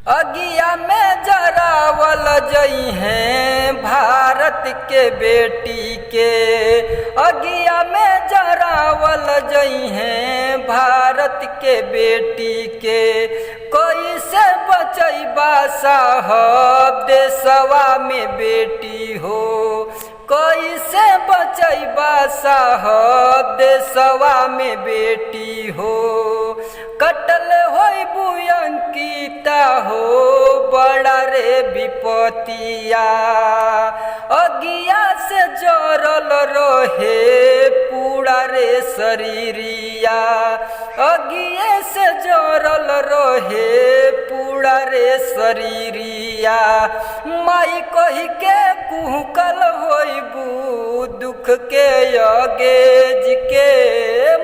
अगिया में जरावल जई हैं भारत के बेटी के। अगिया में जरावल जई हैं भारत के बेटी के। कैसे बचैबा साहब देशवा में बेटी हो। कैसे बचैबा साहब देशवा में बेटी हो। कटल होई बुयंकिता हो बड़ा रे विपतिया। अगिया से जरल रहे पूरा रे शरीरिया। अगिए से जरल रहे पूरा रे शरीरिया। माई कही के कुहकल होइबू दुख के अगेज के।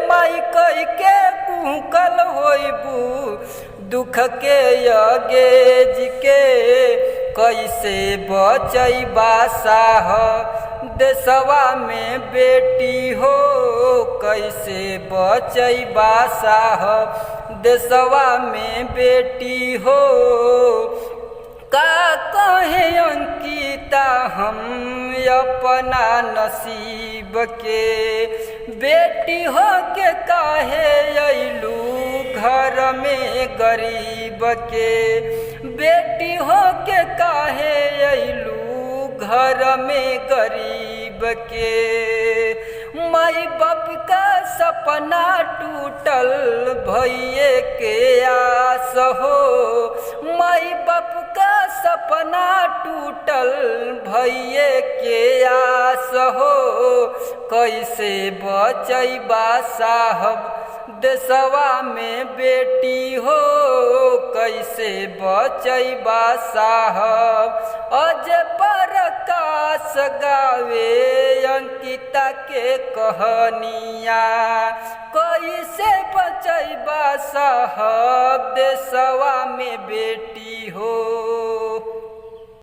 माई कही के कुहकल होइबू दुख के अगेज के। कैसे बचैबा साहब देशवा में बेटी हो। कैसे बचैबा साहब देशवा में बेटी हो। का कहे अंकिता हम अपना नसीब के। बेटी हो के काहे अइलू घर में गरीब के। बेटी हो के काहे अइलू घर में गरीब के। माई बाप का सपना टूटल भइये के आस हो। माई बाप का सपना टूटल भइये के आस हो। कैसे बचैबा साहब देशवा में बेटी हो। कैसे बचैबा साहब अज प्रकाश गावे अंकिता के कहानिया। कैसे बचैबा साहब देशवा में बेटी हो।